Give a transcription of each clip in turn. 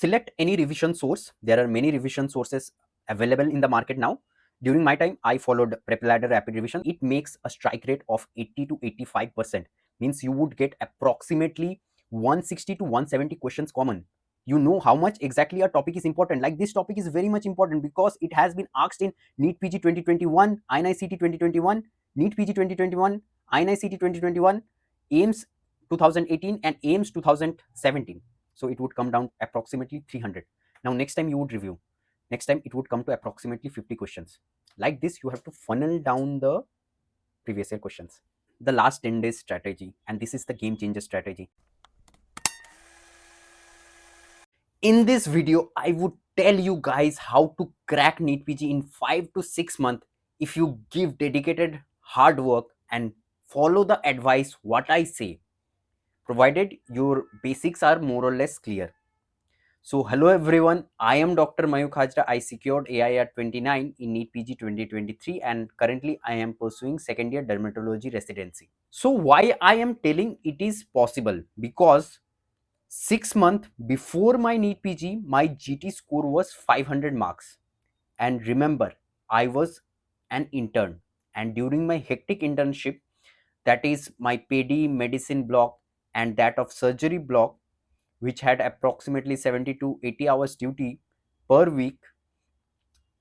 Select any revision source. There are many revision sources available in the market now. During my time, I followed PrepLadder Rapid Revision. It makes a strike rate of 80 to 85%. Means you would get approximately 160 to 170 questions common. You know how much exactly a topic is important. Like this topic is very much important because it has been asked in NEET PG 2021, INICET 2021, NEET PG 2021, INICET 2021, AIMS 2018 and AIMS 2017. So it would come down approximately 300. Now next time you would review, next time it would come to approximately 50 questions. Like this, you have to funnel down the previous year questions. The last 10 days strategy, and this is the game changer strategy. In this video, I would tell you guys how to crack NEET PG in 5 to 6 months if you give dedicated hard work and follow the advice what I say, provided your basics are more or less clear. So hello everyone, I am Dr. Mayukh Hazra. I secured AI at 29 in NEET PG 2023 and currently I am pursuing second year dermatology residency. So why I am telling it is possible? Because 6 months before my NEET PG, my GT score was 500 marks. And remember, I was an intern, and during my hectic internship, that is my PD medicine block and that of surgery block, which had approximately 70 to 80 hours duty per week.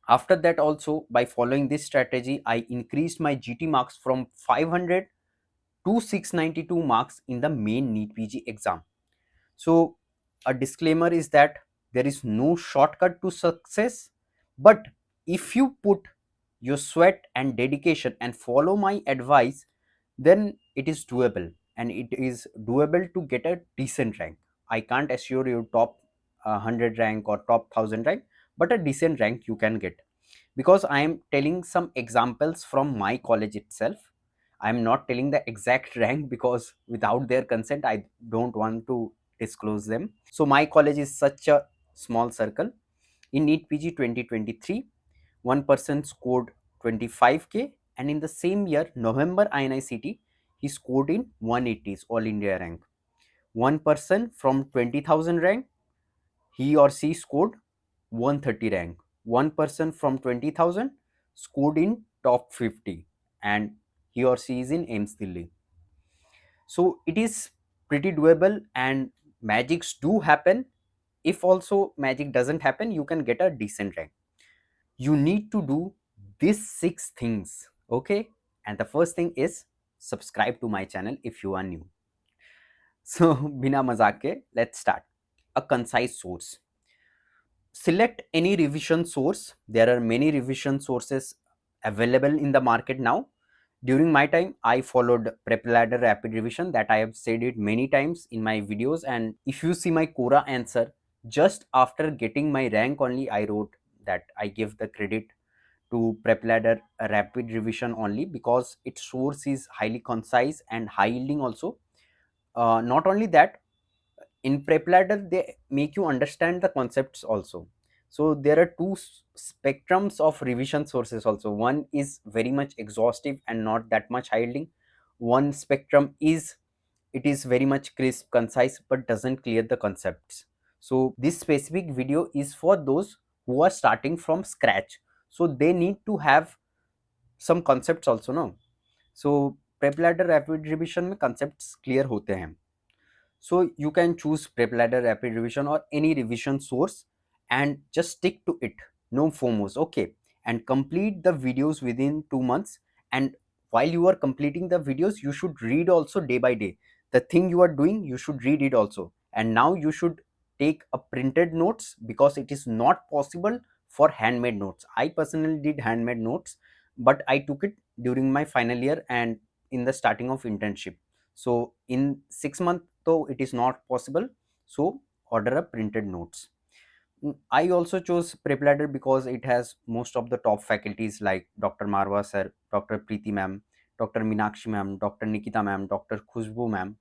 After that also, by following this strategy, I increased my GT marks from 500 to 692 marks in the main NEET PG exam. So a disclaimer is that there is no shortcut to success, but if you put your sweat and dedication and follow my advice, then it is doable, and it is doable to get a decent rank. I can't assure you top 100 rank or top 1000 rank, but a decent rank you can get, because I am telling some examples from my college itself. I am not telling the exact rank because without their consent I don't want to disclose them. So my college is such a small circle. In NEET PG 2023, one person scored 25k, and in the same year, November INICT, he scored in 180s All India rank. One person from 20,000 rank, he or she scored 130 rank. One person from 20,000 scored in top 50, and he or she is in AIMS Delhi. So it is pretty doable, and magics do happen. If also magic doesn't happen, you can get a decent rank. You need to do these 6 things, okay? And the first thing is subscribe to my channel if you are new. So bina mazak ke, let's start. A concise source. Select any revision source. There are many revision sources available in the market now. During my time, I followed PrepLadder Rapid Revision, that I have said it many times in my videos. And if you see my Quora answer, just after getting my rank only, I wrote that I give the credit to PrepLadder Rapid Revision only because its source is highly concise and high yielding also. Not only that, in PrepLadder they make you understand the concepts also. So there are two spectrums of revision sources also. One is very much exhaustive and not that much high yielding. One spectrum is, it is very much crisp, concise, but doesn't clear the concepts. So this specific video is for those who are starting from scratch, so they need to have some concepts also, no? So PrepLadder Rapid Revision में concepts clear होते हैं. So you can choose PrepLadder Rapid Revision or any revision source and just stick to it. No FOMOs, okay? And complete the videos within 2 months. And while you are completing the videos, you should read also day by day. The thing you are doing, you should read it also. And now you should take a printed notes because it is not possible for handmade notes. I personally did handmade notes, but I took it during my final year and in the starting of internship. So in 6 months, though it is not possible, so order a printed notes. I also chose PrepLadder because it has most of the top faculties like Dr. Marwa sir, Dr. Preeti ma'am, Dr. Meenakshi ma'am, Dr. Nikita ma'am, Dr. Khushbu ma'am.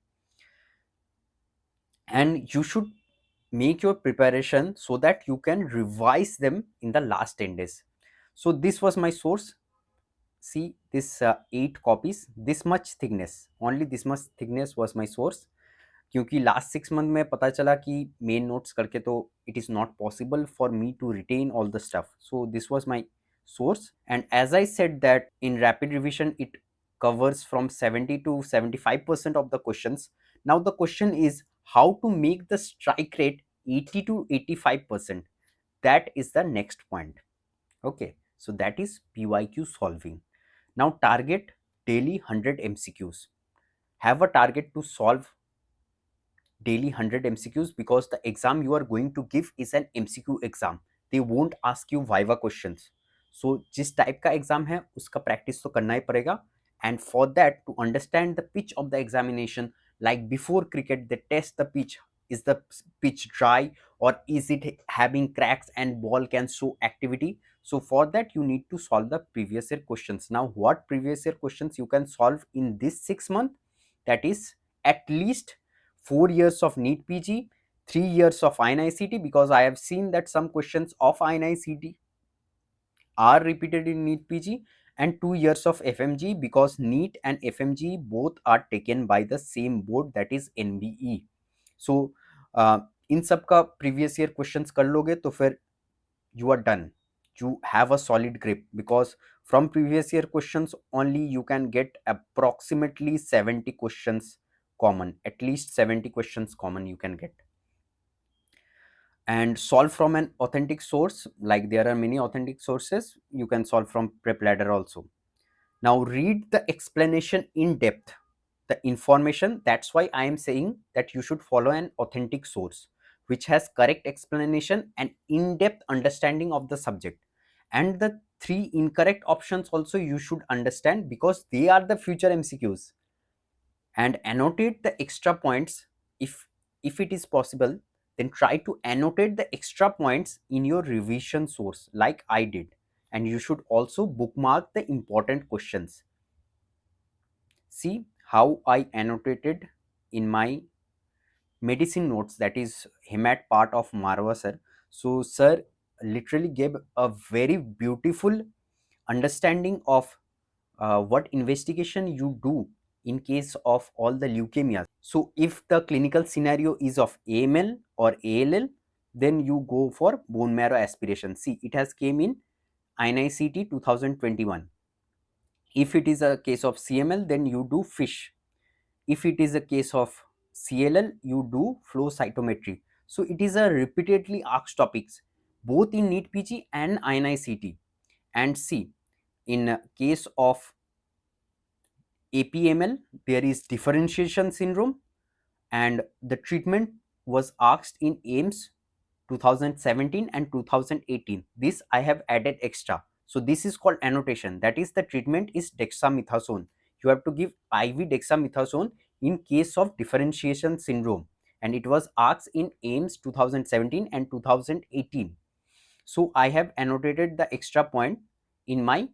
And you should make your preparation so that you can revise them in the last 10 days. So this was my source. See this 8 copies, this much thickness, only this much thickness was my source. क्योंकि last 6 month में पता चला कि main notes करके तो it is not possible for me to retain all the stuff, so this was my source. And as I said that in rapid revision it covers from 70 to 75% of the questions. Now the question is how to make the strike rate 80 to 85%. That is the next point. Okay, so that is PYQ solving. Now target daily 100 MCQs. Have a target to solve daily 100 MCQs because the exam you are going to give is an MCQ exam. They won't ask you viva questions. So जिस type का exam है उसका practice तो करना ही पड़ेगा. And for that, to understand the pitch of the examination, like before cricket they test the pitch. Is the pitch dry or is it having cracks and ball can show activity? So for that you need to solve the previous year questions. Now what previous year questions you can solve in this 6 month? That is at least 4 years of NEET PG, 3 years of INICET, because I have seen that some questions of INICET are repeated in NEET PG, and 2 years of FMGE because NEET and FMGE both are taken by the same board, that is NBE. So इन सब का previous year questions कर लोगे तो फिर you are done. You have a solid grip because from previous year questions only you can get approximately 70 questions common, at least 70 questions common you can get. And solve from an authentic source, like there are many authentic sources, you can solve from prep ladder also. Now read the explanation in depth, the information. That's why I am saying that you should follow an authentic source which has correct explanation and in-depth understanding of the subject. And the 3 incorrect options also you should understand because they are the future MCQs. And annotate the extra points. If it is possible, then try to annotate the extra points in your revision source like I did. And you should also bookmark the important questions. See how I annotated in my medicine notes, that is hemat part of Marwa sir. So sir literally gave a very beautiful understanding of what investigation you do in case of all the leukemias. So if the clinical scenario is of AML or ALL, then you go for bone marrow aspiration. See, it has came in INICET 2021. If it is a case of CML, then you do FISH. If it is a case of CLL, you do flow cytometry. So it is a repeatedly asked topics both in NEET PG and INICET. And see, in case of APML, there is differentiation syndrome, and the treatment was asked in AIMS 2017 and 2018. This I have added extra. So this is called annotation. That is, the treatment is dexamethasone. You have to give IV dexamethasone in case of differentiation syndrome, and it was asked in AIMS 2017 and 2018. So I have annotated the extra point in my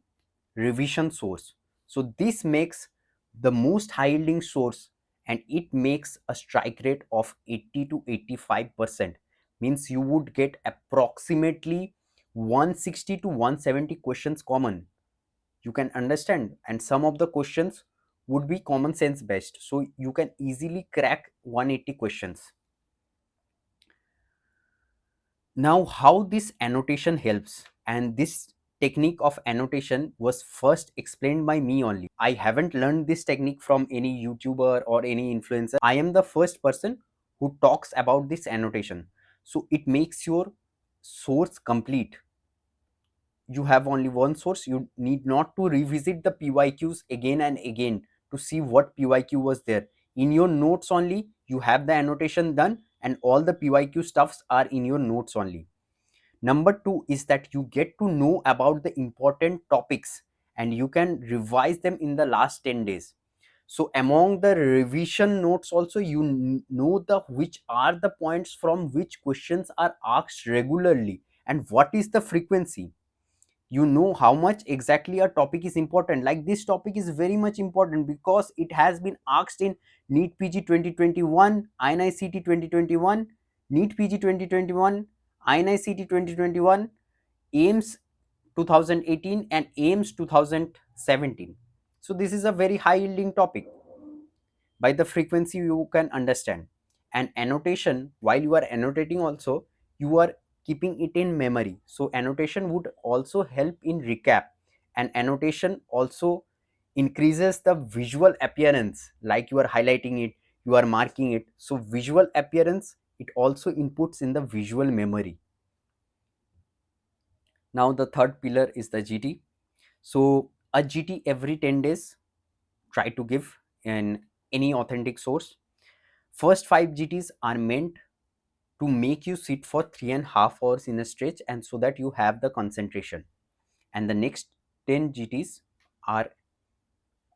revision source. So this makes the most high yielding source, and it makes a strike rate of 80 to 85%. Means you would get approximately 160 to 170 questions common. You can understand, and some of the questions would be common sense based, so you can easily crack 180 questions. Now how this annotation helps, and this technique of annotation was first explained by me only. I haven't learned this technique from any YouTuber or any influencer. I am the first person who talks about this annotation. So it makes your source complete. You have only one source. You need not to revisit the PYQs again and again to see what PYQ was there. In your notes only, you have the annotation done, and all the PYQ stuffs are in your notes only. Number two is that you get to know about the important topics and you can revise them in the last 10 days. So among the revision notes also, you know the which are the points from which questions are asked regularly and what is the frequency. You know how much exactly a topic is important. Like this topic is very much important because it has been asked in NEET PG 2021, INICET 2021, NEET PG 2021, INICET 2021, AIMS 2018 and AIMS 2017. So this is a very high yielding topic. By the frequency you can understand. And annotation, while you are annotating also, you are keeping it in memory. So annotation would also help in recap, and annotation also increases the visual appearance, like you are highlighting it, you are marking it. So visual appearance, it also inputs in the visual memory. Now the third pillar is the GT. So a GT every 10 days, try to give in any authentic source. First 5 GTs are meant to make you sit for 3.5 hours in a stretch, and so that you have the concentration. And the next 10 GTs are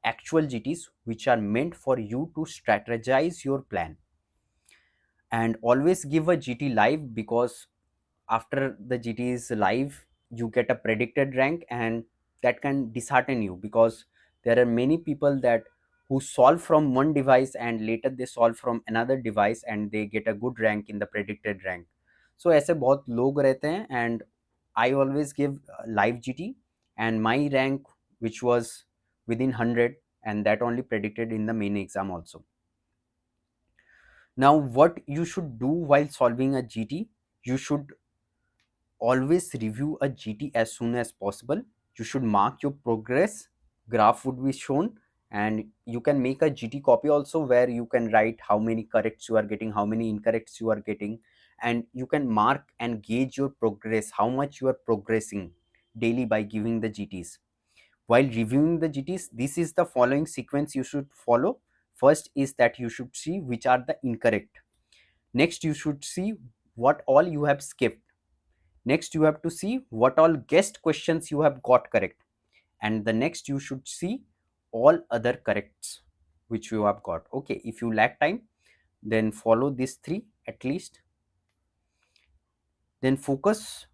actual GTs, which are meant for you to strategize your plan. And always give a GT live, because after the GT is live, you get a predicted rank, and that can dishearten you, because there are many people that who solve from one device and later they solve from another device and they get a good rank in the predicted rank. So ऐसे बहुत लोग रहते हैं, and I always give live GT, and my rank, which was within 100, and that only predicted in the main exam also. Now what you should do while solving a GT, you should always review a GT as soon as possible. You should mark your progress, graph would be shown, and you can make a GT copy also, where you can write how many corrects you are getting, how many incorrects you are getting, and you can mark and gauge your progress, how much you are progressing daily by giving the GTs. While reviewing the GTs, this is the following sequence you should follow. First is that you should see which are the incorrect. Next, you should see what all you have skipped. Next, you have to see what all guessed questions you have got correct. And the next, you should see all other corrects which you have got. Okay, if you lack time, then follow these three at least. Then focus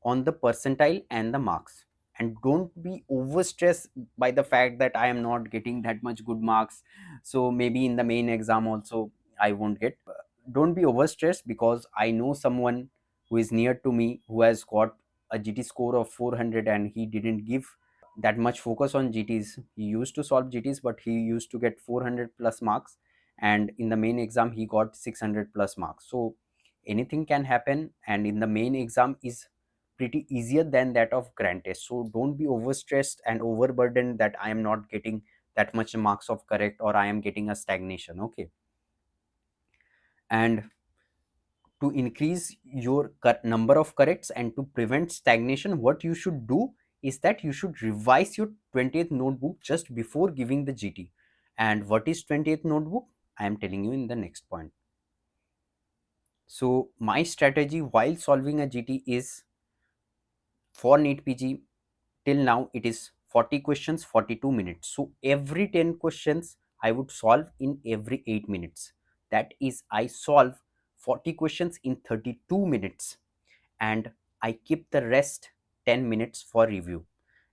on the percentile and the marks, and don't be overstressed by the fact that I am not getting that much good marks, so maybe in the main exam also I won't get. Don't be overstressed, because I know someone who is near to me who has got a GT score of 400, and he didn't give that much focus on GTs. He used to solve GTs, but he used to get 400 plus marks, and in the main exam he got 600 plus marks. So anything can happen, and in the main exam is pretty easier than that of grand test. So don't be overstressed and overburdened that I am not getting that much marks of correct, or I am getting a stagnation. Okay, and to increase your number of corrects and to prevent stagnation, what you should do is that you should revise your 20th notebook just before giving the GT. And what is 20th notebook? I am telling you in the next point. So my strategy while solving a GT is, for NEET PG, till now it is 40 questions, 42 minutes. So every 10 questions I would solve in every 8 minutes. That is, I solve 40 questions in 32 minutes, and I keep the rest 10 minutes for review.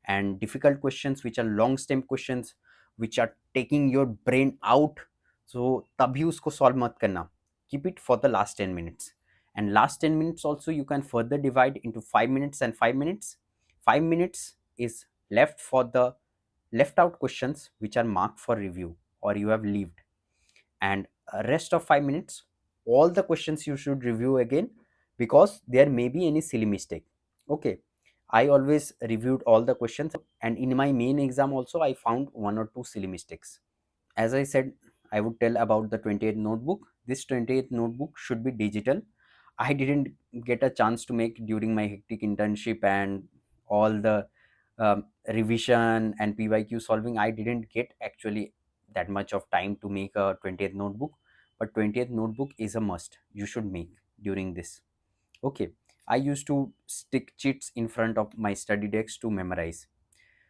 And difficult questions, which are long stem questions, which are taking your brain out, so tabhi usko solve mat karna. Keep it for the last 10 minutes. And last 10 minutes also you can further divide into 5 minutes and 5 minutes. 5 minutes is left for the left out questions which are marked for review or you have leaved, and rest of 5 minutes all the questions you should review again, because there may be any silly mistake. Okay, I always reviewed all the questions, and in my main exam also I found one or two silly mistakes. As I said, I would tell about the 28th notebook. This 28th notebook should be digital. I didn't get a chance to make during my hectic internship and all the revision and PYQ solving. I didn't get actually that much of time to make a 20th notebook, but 20th notebook is a must. You should make during this. Okay, I used to stick cheats in front of my study decks to memorize.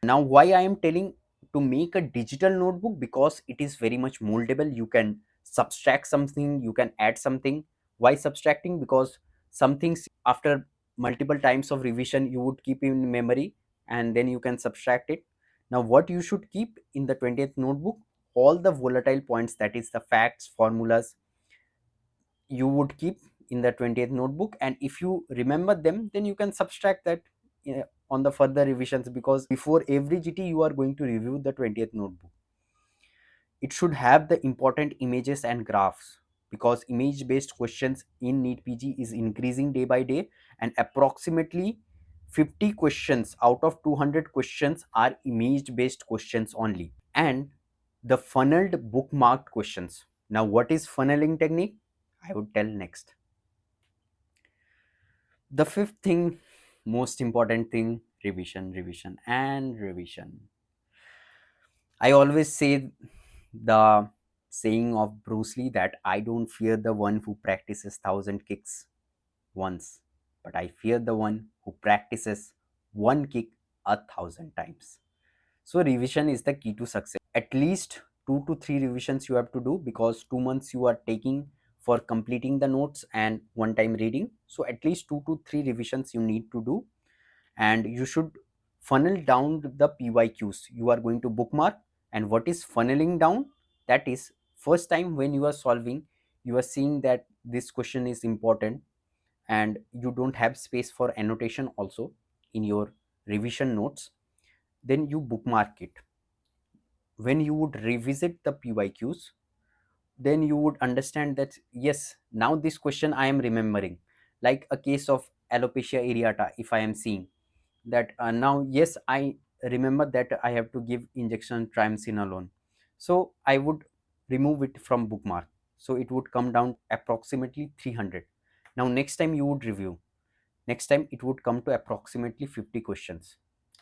Now why I am telling to make a digital notebook, because it is very much moldable. You can subtract something, you can add something. Why subtracting? Because some things after multiple times of revision you would keep in memory, and then you can subtract it. Now what you should keep in the 20th notebook, all the volatile points, that is the facts, formulas, you would keep in the 20th notebook, and if you remember them, then you can subtract that on the further revisions, because before every GT you are going to review the 20th notebook. It should have the important images and graphs, because image based questions in NEET PG is increasing day by day, and approximately 50 questions out of 200 questions are image based questions only. And the funneled bookmarked questions. Now, what is funneling technique? I would tell next. The fifth thing, most important thing, revision, revision, and revision. I always say the saying of Bruce Lee that I don't fear the one who practices 1,000 kicks once, but I fear the one who practices one kick 1,000 times. So revision is the key to success. At least 2 to 3 revisions you have to do, because 2 months you are taking for completing the notes and one time reading. So at least 2 to 3 revisions you need to do, and you should funnel down the PYQs you are going to bookmark. And what is funneling down? That is, first time when you are solving, you are seeing that this question is important and you don't have space for annotation also in your revision notes, then you bookmark it. When you would revisit the PYQs, then you would understand that yes, now this question I am remembering, like a case of alopecia areata. If I am seeing that, now yes, I remember that I have to give injection triamcinolone, so I would remove it from bookmark, so it would come down approximately 300. Now next time you would review, next time it would come to approximately 50 questions.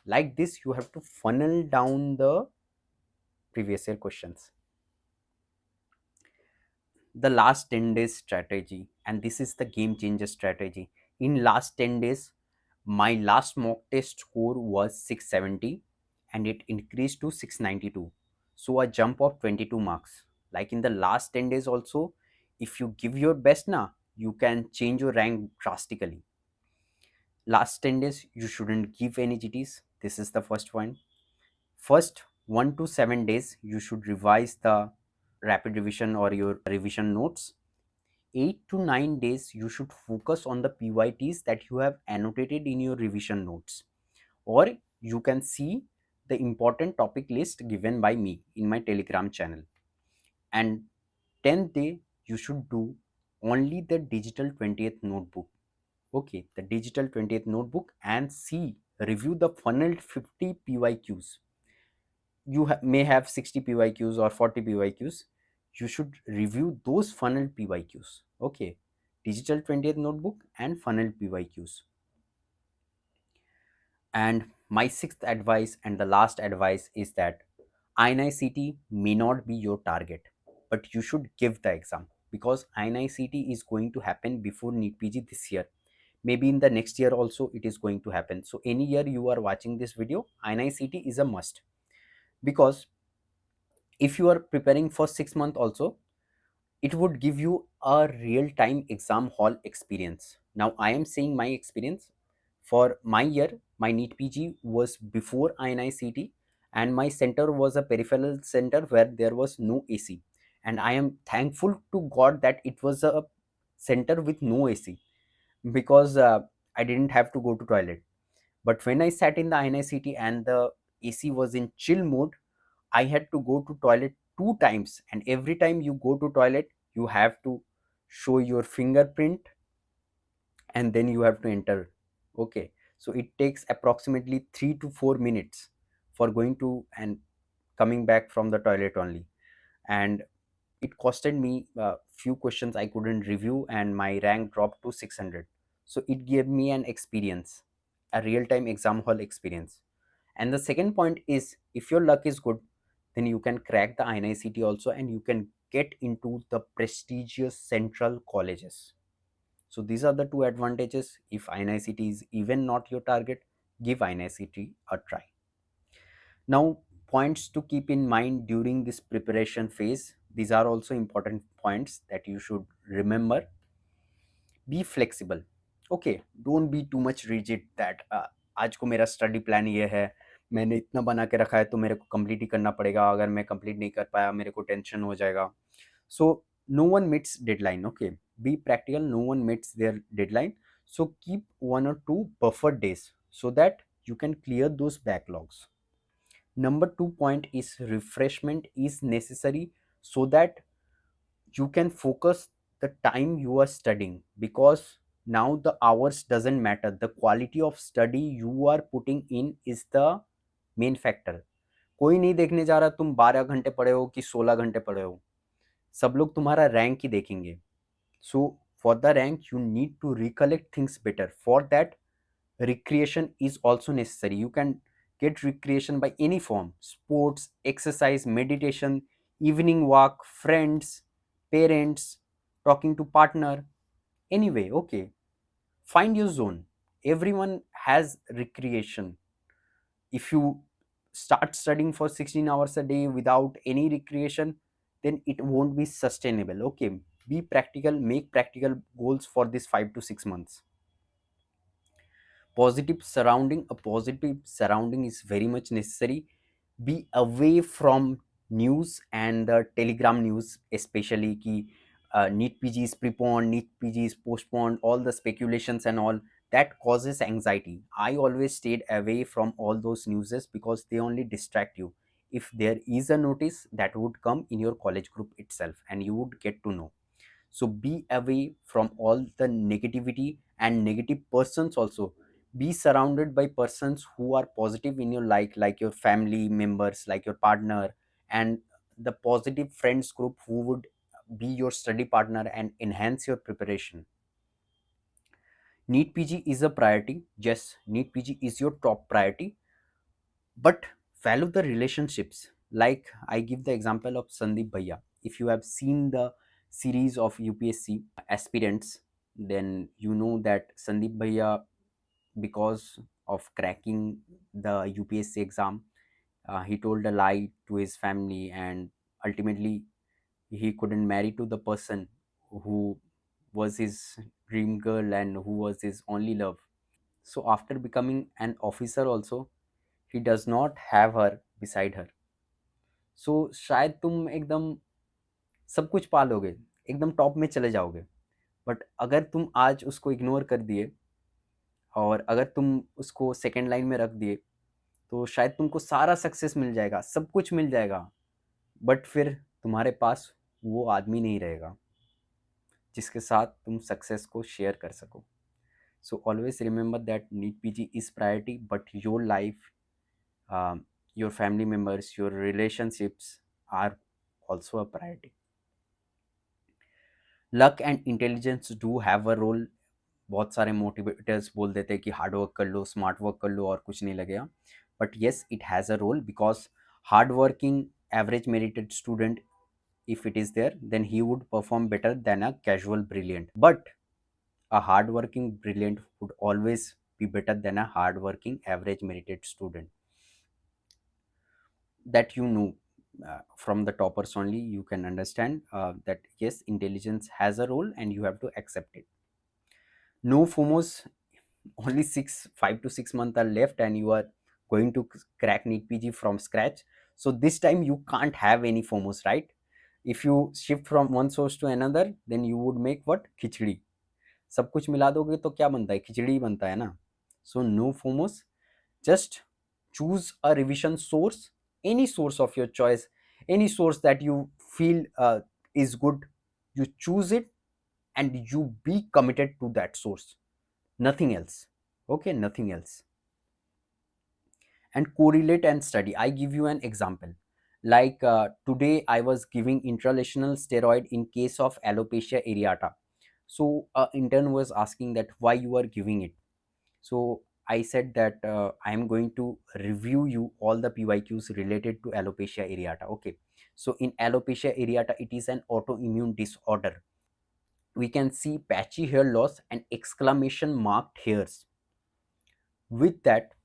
Like this you have to funnel down the previous year questions. The last 10 days strategy, and this is the game changer strategy. In last 10 days, my last mock test score was 670 and it increased to 692, so a jump of 22 marks. Like in the last 10 days also, if you give your best now, you can change your rank drastically. Last 10 days you shouldn't give any GTs. This is the first point. First 1 to 7 days you should revise the rapid revision or your revision notes. 8 to 9 days you should focus on the PYTs that you have annotated in your revision notes, or you can see the important topic list given by me in my Telegram channel. And 10th day you should do only the digital 20th notebook. Okay, the digital 20th notebook, and see, review the funneled 50 PYQs. You may have 60 PYQs or 40 PYQs. You should review those funneled PYQs. Okay, digital 20th notebook and funneled PYQs. And my sixth advice and the last advice is that INICET may not be your target, but you should give the exam, because INICET is going to happen before NEET PG this year. Maybe in the next year also it is going to happen. So any year you are watching this video, INICET is a must, because if you are preparing for 6 months also, it would give you a real time exam hall experience. Now I am saying my experience. For my year, my NEET PG was before INICET, and my center was a peripheral center where there was no AC. And I am thankful to God that it was a center with no AC, because I didn't have to go to toilet. But when I sat in the INICET and the AC was in chill mode, I had to go to toilet 2 times, and every time you go to toilet, you have to show your fingerprint and then you have to enter. Okay, so it takes approximately 3 to 4 minutes for going to and coming back from the toilet only. And it costed me a few questions I couldn't review, and my rank dropped to 600. So it gave me an experience, a real time exam hall experience. And the second point is, if your luck is good, then you can crack the INICET also, and you can get into the prestigious central colleges. So these are the two advantages. If INICET is even not your target, give INICET a try. Now, points to keep in mind during this preparation phase. These are also important points that you should remember. Be flexible. Okay, don't be too much rigid that आज को मेरा study plan ये है, मैंने इतना बना के रखा है तो मेरे को कंप्लीट ही करना पड़ेगा, अगर मैं कंप्लीट नहीं कर पाया मेरे को टेंशन हो जाएगा. So no one meets deadline. Okay, be practical. No one meets their deadline. So keep 1 or 2 buffer days so that you can clear those backlogs. Number 2 point is refreshment is necessary so that you can focus the time you are studying, because now the hours doesn't matter, the quality of study you are putting in is the main factor. कोई नहीं देखने जा रहा तुम 12 घंटे पढ़े हो कि 16 घंटे पढ़े हो, सब लोग तुम्हारा रैंक ही देखेंगे. So for the rank you need to recollect things better. For that, recreation is also necessary. You can get recreation by any form: sports, exercise, meditation, evening walk, friends, parents, talking to partner. Anyway, okay, find your zone. Everyone has recreation. If you start studying for 16 hours a day without any recreation, then it won't be sustainable. Okay, be practical, make practical goals for this 5 to 6 months. Positive surrounding, a positive surrounding is very much necessary. Be away from news and the telegram news, especially ki NEET PG is preponed, NEET PG is postponed, all the speculations and all that causes anxiety. I always stayed away from all those newses because they only distract you. If there is a notice, that would come in your college group itself and you would get to know. So be away from all the negativity and negative persons also. Be surrounded by persons who are positive in your life, like your family members, like your partner, and the positive friends group who would be your study partner and enhance your preparation. NEET PG is a priority. Yes, NEET PG is your top priority, but value the relationships. Like I give the example of Sandeep Bhaiya. If you have seen the series of UPSC aspirants, then you know that Sandeep Bhaiya, because of cracking the UPSC exam, he told a lie to his family, and ultimately he couldn't marry to the person who was his dream girl and who was his only love. So after becoming an officer also, he does not have her beside her. So शायद तुम एकदम सब कुछ पालोगे, एकदम top में चले जाओगे, but अगर तुम आज उसको इग्नोर कर दिए और अगर तुम उसको सेकंड लाइन में रख दिए, तो शायद तुमको सारा सक्सेस मिल जाएगा, सब कुछ मिल जाएगा, बट फिर तुम्हारे पास वो आदमी नहीं रहेगा जिसके साथ तुम सक्सेस को शेयर कर सको. So always remember that NEET PG is priority, but your life, your family members, your relationships are also a priority. Luck and intelligence do have a role. बहुत सारे मोटिवेटर्स बोल देते हैं कि हार्ड वर्क कर लो, smart work कर लो और कुछ नहीं लगेगा, but yes it has a role, because hard working average merited student, if it is there, then he would perform better than a casual brilliant. But a hard working brilliant would always be better than a hard working average merited student. That you know, from the toppers only you can understand that yes, intelligence has a role and you have to accept it. No FOMOs. Only 5 to 6 months are left and you are going to crack NEET PG from scratch. So this time you can't have any FOMOs, right? If you shift from one source to another, then you would make what? Khichdi. सब कुछ मिला दोगे तो क्या बनता है? खिचड़ी ही बनता है ना. So no FOMOs. Just choose a revision source, any source of your choice, any source that you feel is good. You choose it and you be committed to that source. Nothing else. Okay, nothing else. And correlate and study. I give you an example. Like today I was giving intralesional steroid in case of alopecia areata. So intern was asking that why you are giving it. So I said that I am going to review you all the PYQs related to alopecia areata. Okay. So in alopecia areata, it is an autoimmune disorder. We can see patchy hair loss and exclamation marked hairs. With that,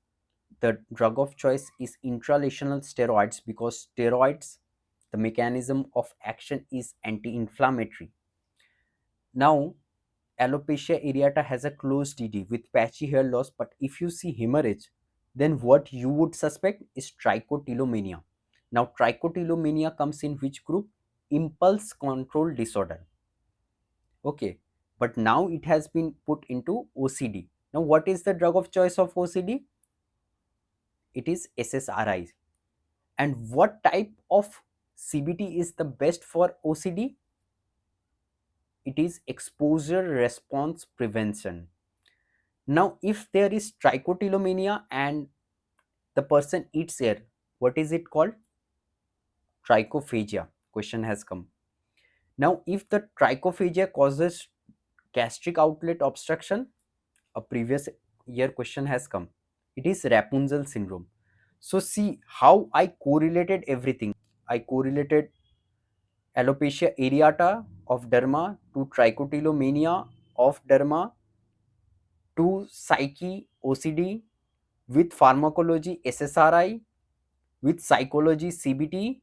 the drug of choice is intralesional steroids, because steroids, the mechanism of action is anti-inflammatory. Now alopecia areata has a closed DD with patchy hair loss, but if you see hemorrhage, then what you would suspect is trichotillomania. Now trichotillomania comes in which group? Impulse control disorder. Okay, but now it has been put into OCD. Now what is the drug of choice of OCD? It is SSRIs. And what type of CBT is the best for OCD? it is exposure response prevention. Now, if there is trichotillomania and the person eats air, what is it called? Trichophagia. Question has come. Now, if the trichophagia causes gastric outlet obstruction, a previous year question has come. It is Rapunzel syndrome. So see how I correlated everything. I correlated alopecia areata of derma to trichotillomania of derma to psyche OCD with pharmacology SSRI with psychology CBT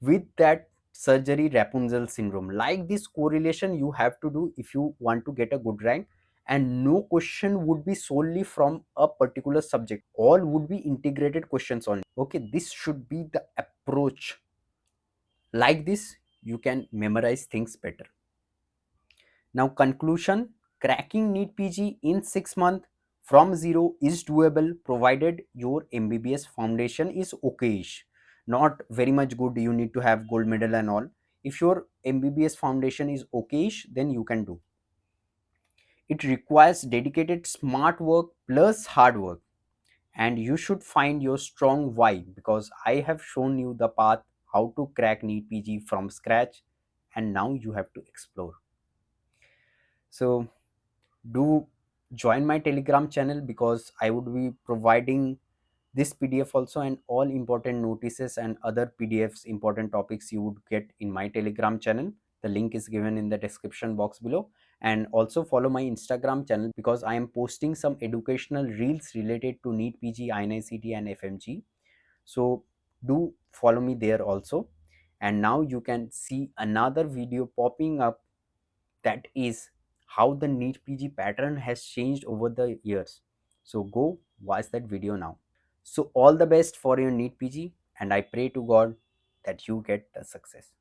with that surgery Rapunzel syndrome. Like this correlation you have to do if you want to get a good rank, and no question would be solely from a particular subject, all would be integrated questions only. Okay, this should be the approach. Like this you can memorize things better. Now conclusion, cracking NEET PG in 6 months from zero is doable provided your MBBS foundation is okayish. Not very much good, you need to have gold medal and all. If your MBBS foundation is okayish, then you can do. It requires dedicated smart work plus hard work, and you should find your strong why, because I have shown you the path how to crack NEET PG from scratch, and now you have to explore. So do join my Telegram channel, because I would be providing this PDF also, and all important notices and other PDFs, important topics you would get in my Telegram channel. The link is given in the description box below. And also follow my Instagram channel, because I am posting some educational reels related to NEET PG, INICET and FMGE. So do follow me there also. And now you can see another video popping up, that is how the NEET PG pattern has changed over the years. So go watch that video now. So all the best for your NEET PG, and I pray to God that you get the success.